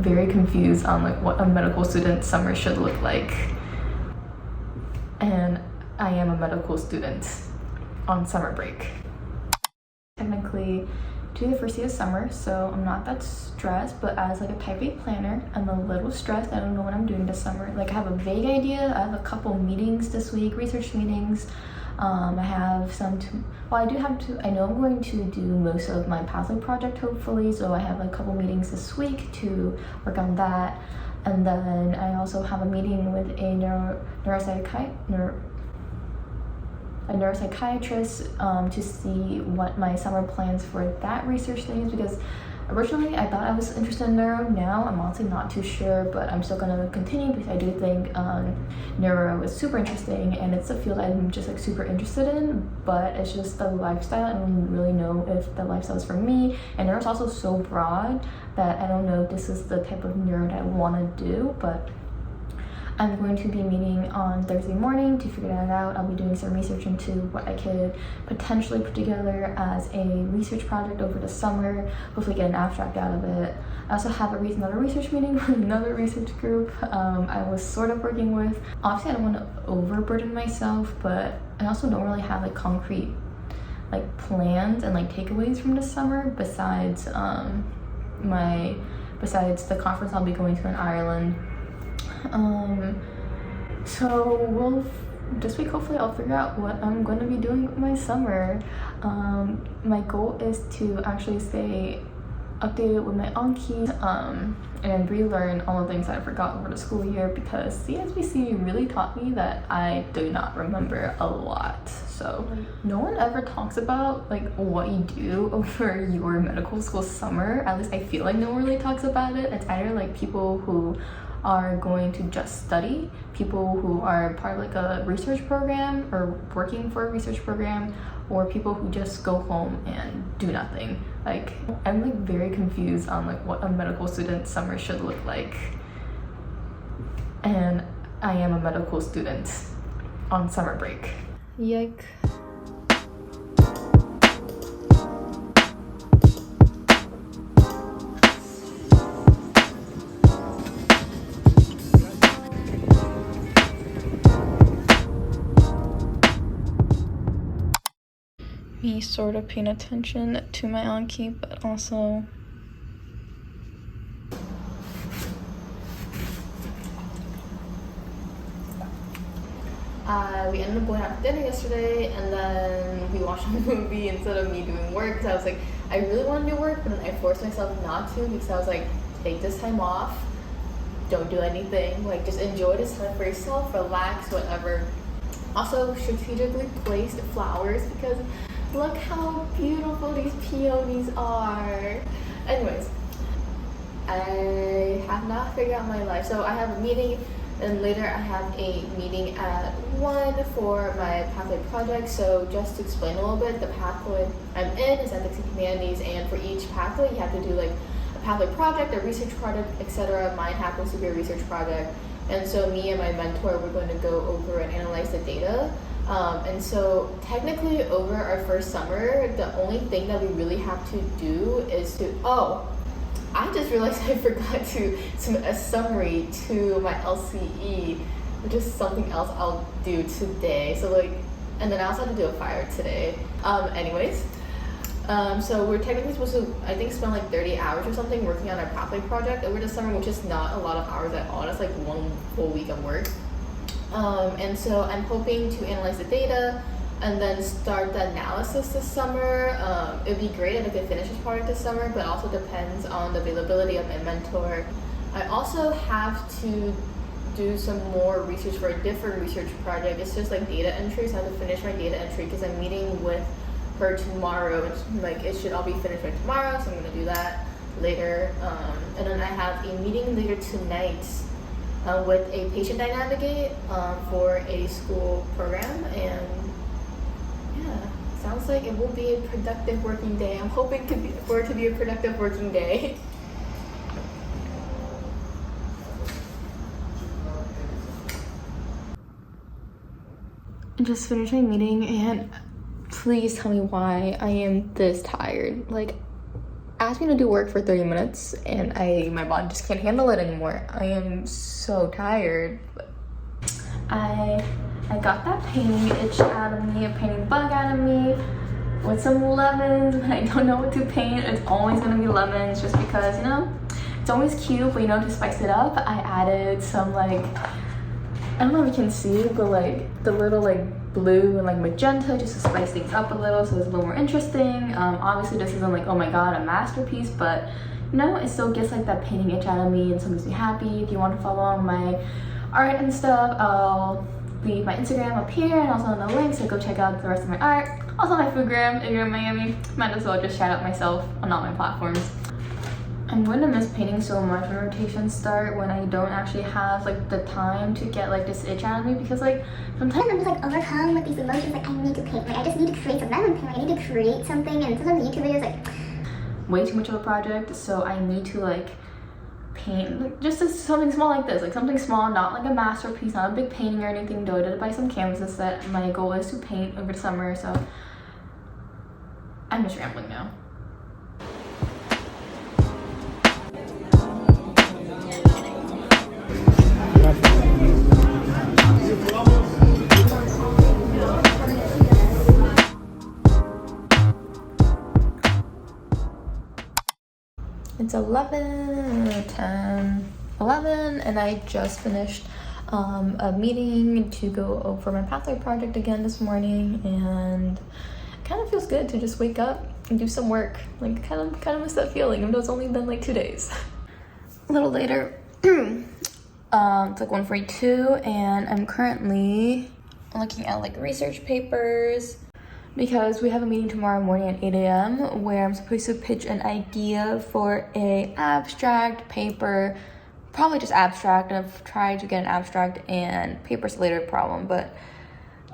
very confused on like what a medical student summer should look like. And I am a medical student on summer break. Technically to the first day of summer, so I'm not that stressed, but as like a type A planner, I'm a little stressed. I don't know what I'm doing this summer. Like I have a vague idea. I have a couple meetings this week, research meetings. I have some I know I'm going to do most of my pathway project hopefully, so I have a couple meetings this week to work on that. And then I also have a meeting with a neuropsychiatrist to see what my summer plans for that research thing is, because originally I thought I was interested in neuro. Now I'm honestly not too sure, but I'm still gonna continue because I do think neuro is super interesting and it's a field I'm just like super interested in, but it's just the lifestyle. I don't really know if the lifestyle is for me, and neuro is also so broad that I don't know if this is the type of neuro that I want to do. But I'm going to be meeting on Thursday morning to figure that out. I'll be doing some research into what I could potentially put together as a research project over the summer, hopefully get an abstract out of it. I also have another research meeting with another research group I was sort of working with. Obviously I don't want to overburden myself, but I also don't really have like concrete like plans and like takeaways from the summer besides besides the conference I'll be going to in Ireland. So this week hopefully I'll figure out what I'm going to be doing with my summer. My goal is to actually stay updated with my Anki and relearn all the things that I forgot over the school year, because CSBC really taught me that I do not remember a lot. So no one ever talks about like what you do over your medical school summer. At least I feel like no one really talks about it. It's either like people who are going to just study, people who are part of like a research program or working for a research program, or people who just go home and do nothing. Like I'm like very confused on like what a medical student summer should look like. And I am a medical student on summer break. Yike. Me sort of paying attention to my Anki, but also we ended up going out to dinner yesterday, and then we watched a movie instead of me doing work, because I was like, I really want to do work, but then I forced myself not to, because I was like, take this time off, don't do anything, like just enjoy this time for yourself, relax, whatever. Also strategically placed flowers, because look how beautiful these peonies are. Anyways, I have not figured out my life. So I have a meeting, and later I have a meeting at 1 for my pathway project. So just to explain a little bit, the pathway I'm in is ethics and humanities, and for each pathway you have to do like a pathway project, a research project, etc. Mine happens to be a research project. And so me and my mentor, we're going to go over and analyze the data. And so technically over our first summer, the only thing that we really have to do is to, I just realized I forgot to submit a summary to my LCE, which is something else I'll do today. So like, and then I also have to do a fire today. So we're technically supposed to, I think, spend like 30 hours or something working on our pathway project over the summer, which is not a lot of hours at all. That's like 1 full week of work. And so I'm hoping to analyze the data and then start the analysis this summer. It would be great if I could finish this project this summer, but also depends on the availability of my mentor. I also have to do some more research for a different research project. It's just like data entry, so I have to finish my data entry because I'm meeting with her tomorrow. It's like it should all be finished by tomorrow, so I'm gonna do that later. And then I have a meeting later tonight with a patient dynamic for a school program, and yeah, sounds like it will be a productive working day. I'm hoping for it to be a productive working day. I just finished my meeting, and please tell me why I am this tired. Like, asked me to do work for 30 minutes and my body just can't handle it anymore. I am so tired. I got that painting itch out of me, a painting bug out of me with some lemons. When I don't know what to paint, it's always gonna be lemons just because, you know, it's always cute, but you know, to spice it up, I added some like, I don't know if you can see, but like the little like blue and like magenta just to spice things up a little so it's a little more interesting. Obviously this isn't like, oh my god, a masterpiece, but you know, it still gets like that painting itch out of me and still makes me happy. If you want to follow on my art and stuff, I'll leave my Instagram up here and also in the link, so go check out the rest of my art. Also my foodgram if you're in Miami. Might as well just shout out myself on all my platforms. I'm going to miss painting so much when rotations start, when I don't actually have like the time to get like this itch out of me, because like sometimes I'm just like overcome with these emotions, like I need to paint, like I just need to create something. I'm painting, I need to create something, and sometimes YouTube videos like way too much of a project, so I need to like paint like just something small like this, like something small, not like a masterpiece, not a big painting or anything, though I did buy some canvases that my goal is to paint over the summer, so I'm just rambling now. It's 11 and I just finished a meeting to go over my pathway project again this morning, and it kind of feels good to just wake up and do some work. Like kind of miss that feeling, even though it's only been like 2 days. A little later, it's like 1:42 and I'm currently looking at like research papers, because we have a meeting tomorrow morning at 8 a.m. where I'm supposed to pitch an idea for a abstract paper, probably just abstract. I've tried to get an abstract and paper slated problem, but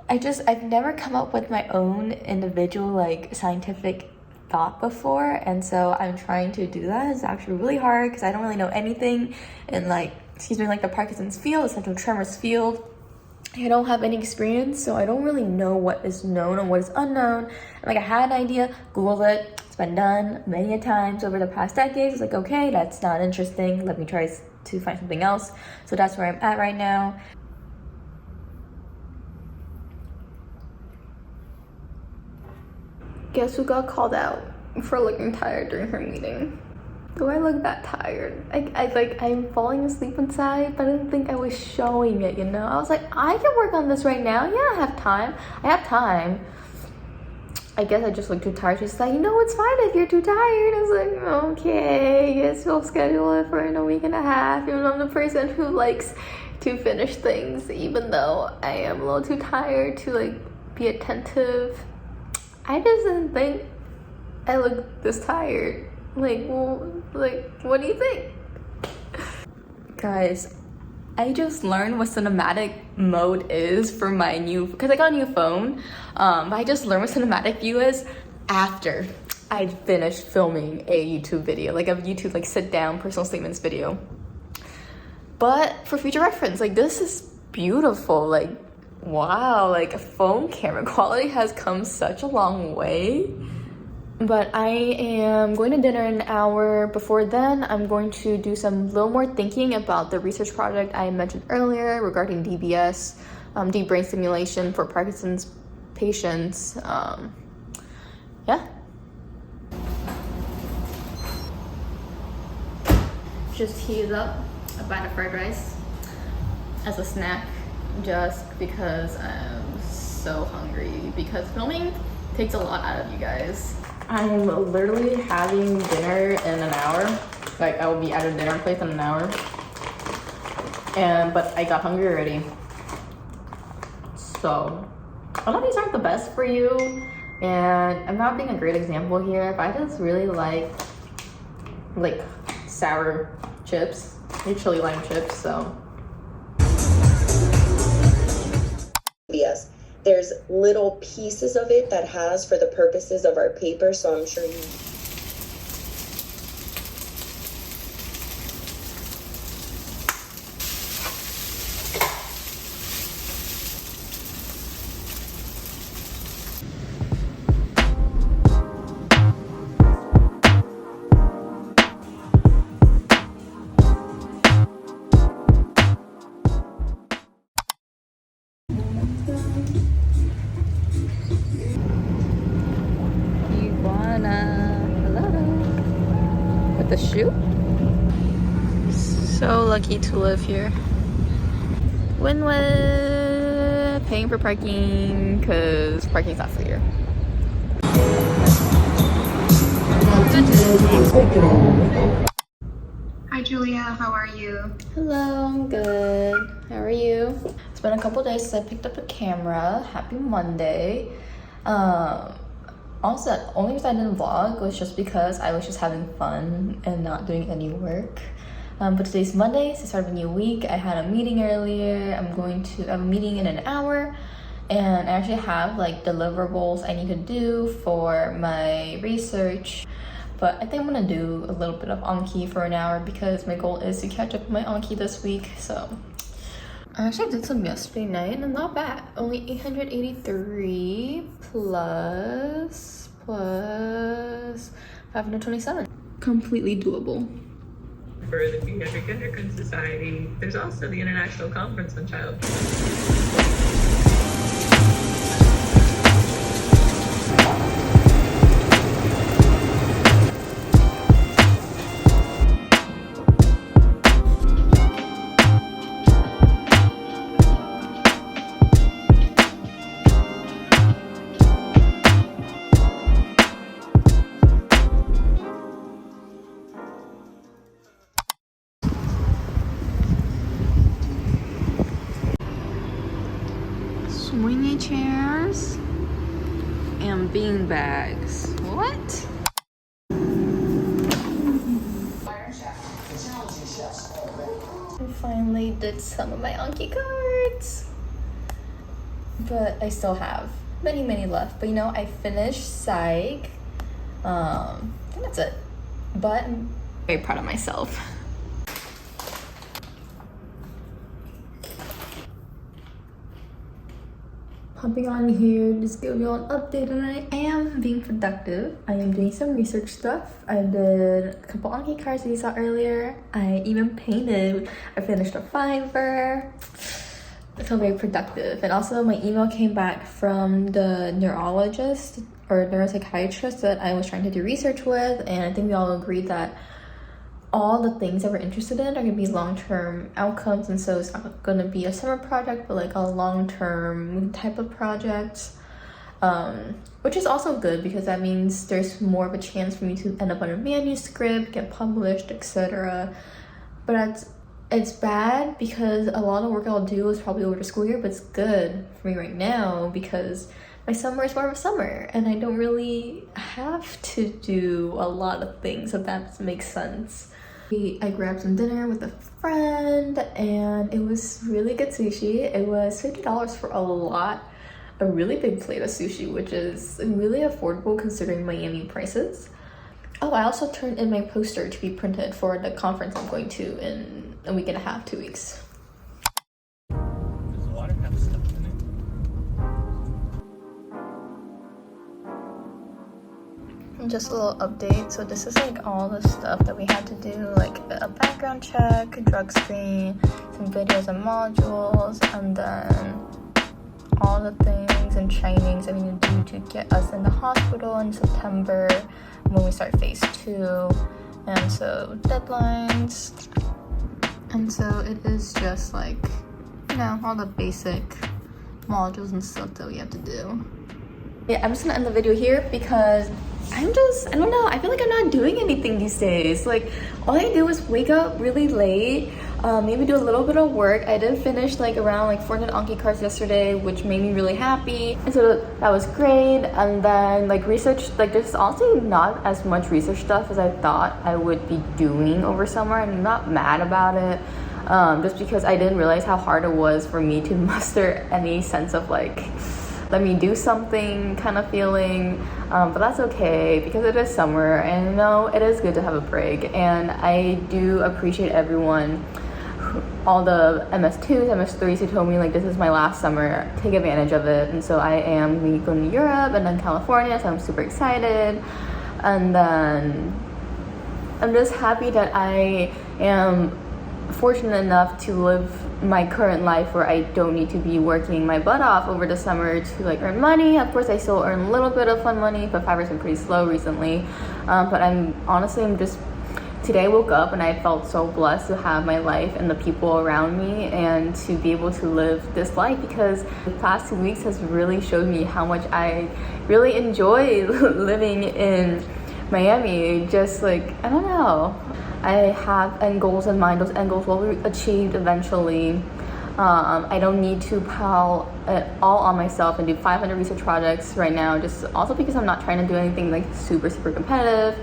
I've never come up with my own individual like scientific thought before, and so I'm trying to do that. It's actually really hard because I don't really know anything in like the Parkinson's field, the central tremors field. I don't have any experience, so I don't really know what is known and what is unknown. And like I had an idea, Googled it, it's been done many a times over the past decades. It's like, okay, that's not interesting, let me try to find something else. So that's where I'm at right now. Guess who got called out for looking tired during her meeting? Do I look that tired? I'm falling asleep inside, but I didn't think I was showing it, you know? I was like, I can work on this right now. Yeah, I have time. I guess I just look too tired. She's like, you know, it's fine if you're too tired. I was like, okay, I guess we'll schedule it for in a week and a half. Even though I'm the person who likes to finish things, even though I am a little too tired to like be attentive. I just didn't think I looked this tired. Like, what do you think? Guys, I just learned what cinematic mode is for my because I got a new phone, but I just learned what cinematic view is after I finished filming a YouTube video, like a YouTube like sit down personal statements video. But for future reference, like this is beautiful, like wow, like phone camera quality has come such a long way. But I am going to dinner in an hour. Before then, I'm going to do some little more thinking about the research project I mentioned earlier regarding DBS, deep brain stimulation for Parkinson's patients. Yeah. Just heated up a bite of fried rice as a snack, just because I'm so hungry, because filming takes a lot out of you guys. I'm literally having dinner in an hour. Like I will be at a dinner place in an hour. But I got hungry already. So a lot of these aren't the best for you. And I'm not being a great example here, but I just really like sour chips, chili lime chips, so. Yes. There's little pieces of it that has for the purposes of our paper, so I'm sure you... with the shoe. So lucky to live here. Winwood, paying for parking because parking's not free here. Hi Julia, how are you? Hello, I'm good. How are you? It's been a couple days since I picked up a camera. Happy Monday. Also, the only reason I didn't vlog was just because I was just having fun and not doing any work. But today's Monday, it's the start of a new week. I had a meeting earlier. I have a meeting in an hour, and I actually have like deliverables I need to do for my research. But I think I'm gonna do a little bit of Anki for an hour because my goal is to catch up with my Anki this week. So I actually did some yesterday night and not bad. Only 883 plus 527. Completely doable. For the Pediatric Endocrine Society, there's also the International Conference on Child. Swingy chairs and bean bags. What? I finally did some of my Anki cards, but I still have many left. But you know, I finished Psych. I think that's it. But I'm very proud of myself. Hopping on here, just give you all an update, and I am being productive. I am doing some research stuff. I did a couple Anki cards that you saw earlier. I even painted. I finished a Fiverr. I feel very productive. And also my email came back from the neurologist or neuropsychiatrist that I was trying to do research with, and I think we all agreed that all the things that we're interested in are going to be long-term outcomes, and so it's not going to be a summer project but like a long-term type of project, which is also good because that means there's more of a chance for me to end up on a manuscript, get published, etc. But it's bad because a lot of work I'll do is probably over the school year, but it's good for me right now because my summer is more of a summer and I don't really have to do a lot of things, if that makes sense. I grabbed some dinner with a friend and it was really good sushi. It was $50 for a really big plate of sushi, which is really affordable considering Miami prices. Oh, I also turned in my poster to be printed for the conference I'm going to in a week and a half, 2 weeks. Does the water have stuff in it? Just a little update. So this is like all the stuff that we had to do, like a background check, drug screen, some videos and modules, and then all the things and trainings that we need to do to get us in the hospital in September when we start phase 2. And so deadlines. And so it is just like, you know, all the basic modules and stuff that we have to do. Yeah, I'm just gonna end the video here because I don't know, I feel like I'm not doing anything these days. Like, all I do is wake up really late, maybe do a little bit of work. I did finish like around like 400 Anki cards yesterday, which made me really happy. And so that was great. And then like research, like there's honestly not as much research stuff as I thought I would be doing over summer. I'm not mad about it, just because I didn't realize how hard it was for me to muster any sense of like, let me do something kind of feeling, but that's okay because it is summer and you know it is good to have a break. And I do appreciate everyone, all the MS2s, MS3s who told me like this is my last summer, take advantage of it. And so I am going to Europe and then California, so I'm super excited. And then I'm just happy that I am fortunate enough to live my current life where I don't need to be working my butt off over the summer to like earn money. Of course I still earn a little bit of fun money, but Fiverr's been pretty slow recently, but I'm just today I woke up and I felt so blessed to have my life and the people around me and to be able to live this life, because the past 2 weeks has really showed me how much I really enjoy living in Miami. Just like, I don't know, I have end goals in mind. Those end goals will be achieved eventually. I don't need to pile it all on myself and do 500 research projects right now, just also because I'm not trying to do anything like super competitive.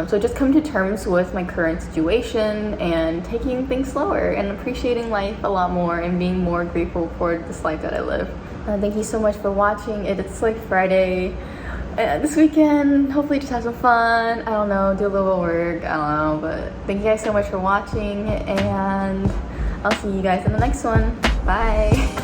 So just come to terms with my current situation and taking things slower and appreciating life a lot more and being more grateful for this life that I live. Thank you so much for watching. It's like Friday this weekend. Hopefully just have some fun. I don't know, do a little work. I don't know, but thank you guys so much for watching, and I'll see you guys in the next one. Bye.